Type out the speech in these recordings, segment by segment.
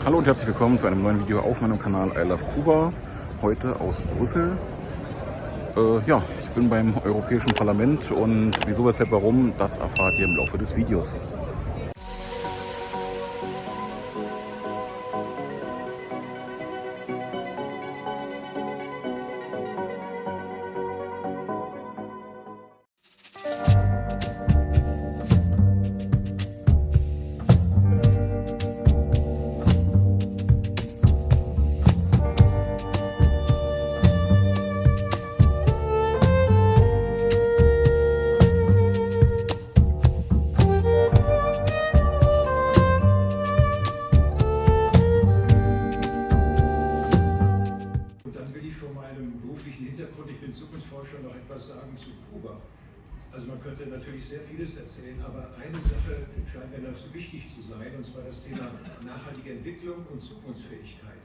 Hallo und herzlich willkommen zu einem neuen Video auf meinem Kanal I Love Kuba. Heute aus Brüssel. Ich bin beim Europäischen Parlament und wieso, weshalb, warum, das erfahrt ihr im Laufe des Videos. Ich bin Zukunftsforscher, noch etwas sagen zu Kuba. Also man könnte natürlich sehr vieles erzählen, aber eine Sache scheint mir noch so wichtig zu sein, und zwar das Thema nachhaltige Entwicklung und Zukunftsfähigkeit.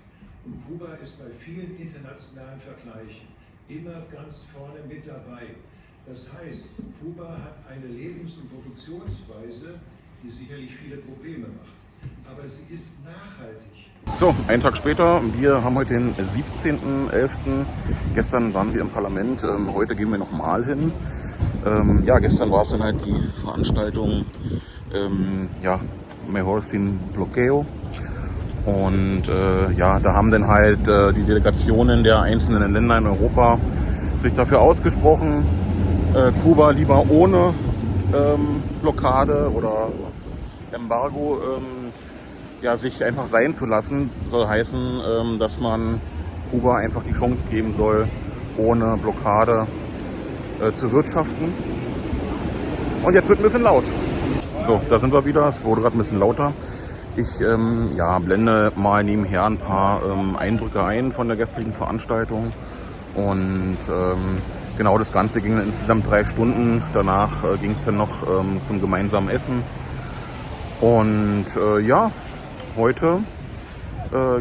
Und Kuba ist bei vielen internationalen Vergleichen immer ganz vorne mit dabei. Das heißt, Kuba hat eine Lebens- und Produktionsweise, die sicherlich viele Probleme macht, aber sie ist nachhaltig. So, einen Tag später, wir haben heute den 17.11. Gestern waren wir im Parlament, heute gehen wir nochmal hin. Gestern war es dann halt die Veranstaltung Mejor Sin Bloqueo. Und da haben dann halt die Delegationen der einzelnen Länder in Europa sich dafür ausgesprochen, Kuba lieber ohne Blockade oder Embargo sich einfach sein zu lassen. Soll heißen, dass man Kuba einfach die Chance geben soll, ohne Blockade zu wirtschaften. Und jetzt wird ein bisschen laut. So, da sind wir wieder. Es wurde gerade ein bisschen lauter. Ich blende mal nebenher ein paar Eindrücke ein von der gestrigen Veranstaltung. Und genau, das Ganze ging dann insgesamt 3 Stunden. Danach ging es dann noch zum gemeinsamen Essen. Und heute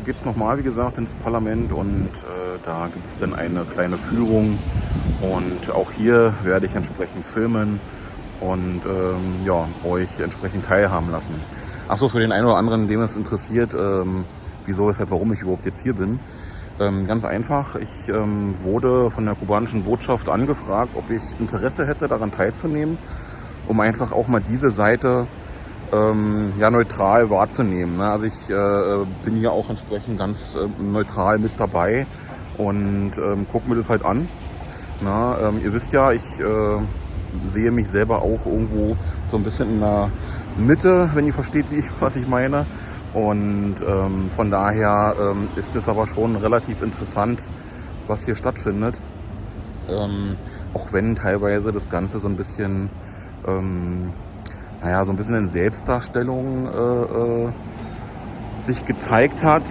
geht es nochmal, wie gesagt, ins Parlament und da gibt es dann eine kleine Führung und auch hier werde ich entsprechend filmen und euch entsprechend teilhaben lassen. Achso, für den einen oder anderen, dem es interessiert, wieso, weshalb, warum ich überhaupt jetzt hier bin. Ganz einfach, ich wurde von der kubanischen Botschaft angefragt, ob ich Interesse hätte, daran teilzunehmen, um einfach auch mal diese Seite neutral wahrzunehmen. Ne? Also ich bin hier auch entsprechend ganz neutral mit dabei und gucke mir das halt an. Na, ihr wisst ja, ich sehe mich selber auch irgendwo so ein bisschen in der Mitte, wenn ihr versteht, was ich meine. Und von daher ist es aber schon relativ interessant, was hier stattfindet. Auch wenn teilweise das Ganze so ein bisschen so ein bisschen in Selbstdarstellung sich gezeigt hat.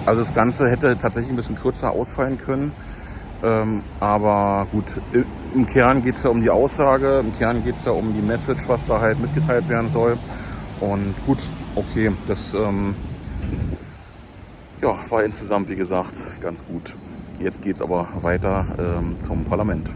Also das Ganze hätte tatsächlich ein bisschen kürzer ausfallen können. Aber gut, im Kern geht es ja um die Aussage, im Kern geht es ja um die Message, was da halt mitgeteilt werden soll. Und gut, okay, das war insgesamt, wie gesagt, ganz gut. Jetzt geht es aber weiter zum Parlament.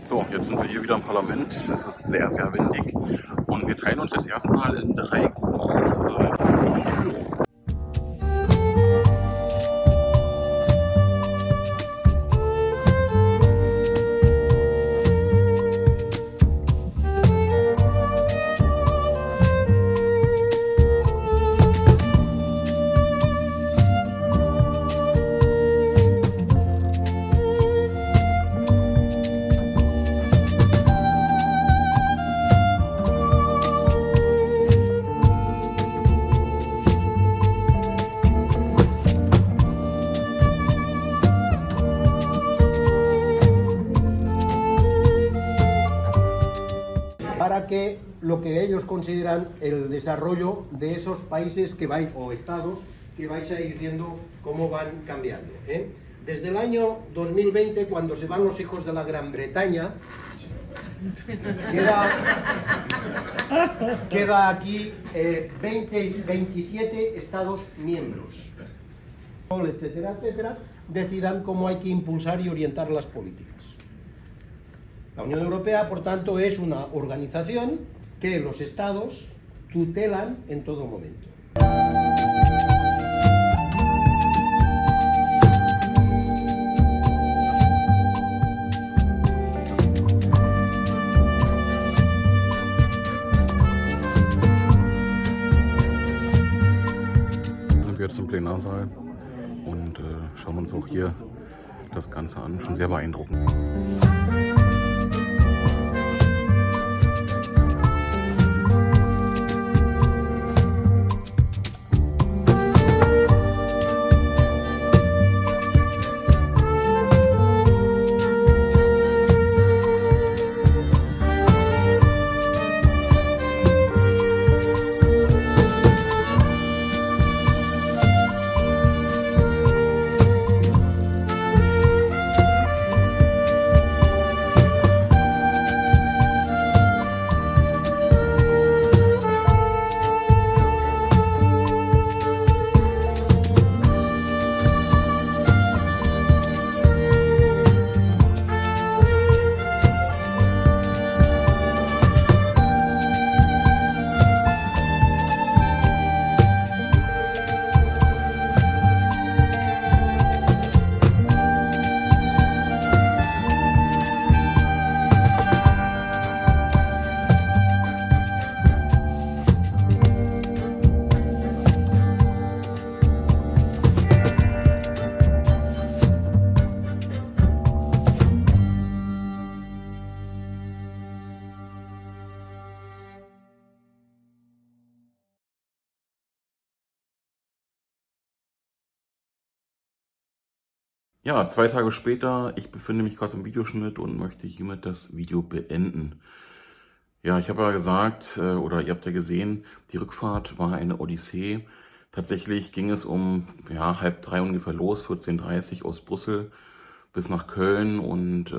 So, jetzt sind wir hier wieder im Parlament. Es ist sehr, sehr windig und wir teilen uns jetzt erstmal in 3 Gruppen auf die Führung. para que lo que ellos consideran el desarrollo de esos países que vais, o estados que vais a ir viendo cómo van cambiando, ¿eh? Desde el año 2020, cuando se van los hijos de la Gran Bretaña, Queda aquí 27 Estados miembros, etcétera, etcétera, decidan cómo hay que impulsar y orientar las políticas. La Unión Europea, por tanto, es una organización que los Estados tutelan en todo momento. Sind wir jetzt im Plenarsaal und schauen uns auch hier das Ganze an. Schon sehr beeindruckend. Ja, 2 Tage später, ich befinde mich gerade im Videoschnitt und möchte hiermit das Video beenden. Ja, ich habe ja gesagt, oder ihr habt ja gesehen, die Rückfahrt war eine Odyssee. Tatsächlich ging es um ja, 2:30 ungefähr los, 14:30 aus Brüssel bis nach Köln. Und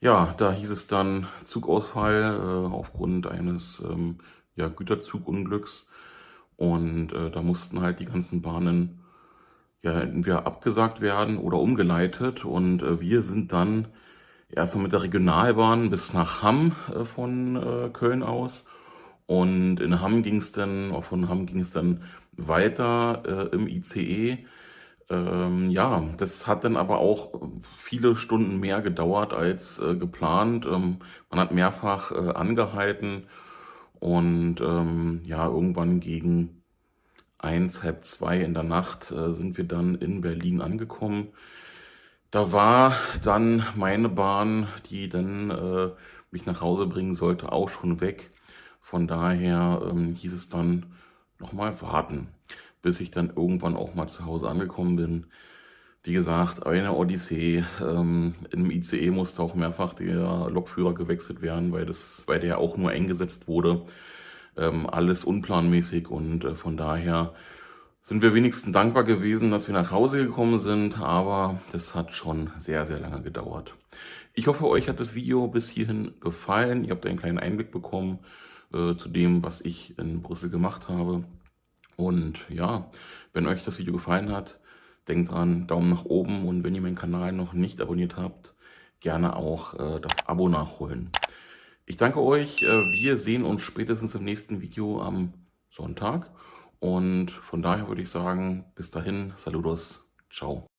ja, da hieß es dann Zugausfall aufgrund eines ja, Güterzugunglücks. Und da mussten halt die ganzen Bahnen ja entweder abgesagt werden oder umgeleitet. Und wir sind dann erstmal mit der Regionalbahn bis nach Hamm von Köln aus. Und in Hamm ging es dann, auch von Hamm ging es dann weiter im ICE. Ja, das hat dann aber auch viele Stunden mehr gedauert als geplant. Man hat mehrfach angehalten und ja, irgendwann gegen 1, halb 2 in der Nacht sind wir dann in Berlin angekommen. Da war dann meine Bahn, die dann mich nach Hause bringen sollte, auch schon weg. Von daher hieß es dann nochmal warten, bis ich dann irgendwann auch mal zu Hause angekommen bin. Wie gesagt, eine Odyssee. Im ICE musste auch mehrfach der Lokführer gewechselt werden, weil der auch nur eingesetzt wurde. Alles unplanmäßig und von daher sind wir wenigstens dankbar gewesen, dass wir nach Hause gekommen sind, aber das hat schon sehr, sehr lange gedauert. Ich hoffe, euch hat das Video bis hierhin gefallen. Ihr habt einen kleinen Einblick bekommen zu dem, was ich in Brüssel gemacht habe. Und ja, wenn euch das Video gefallen hat, denkt dran, Daumen nach oben und wenn ihr meinen Kanal noch nicht abonniert habt, gerne auch das Abo nachholen. Ich danke euch, wir sehen uns spätestens im nächsten Video am Sonntag und von daher würde ich sagen, bis dahin, saludos, ciao.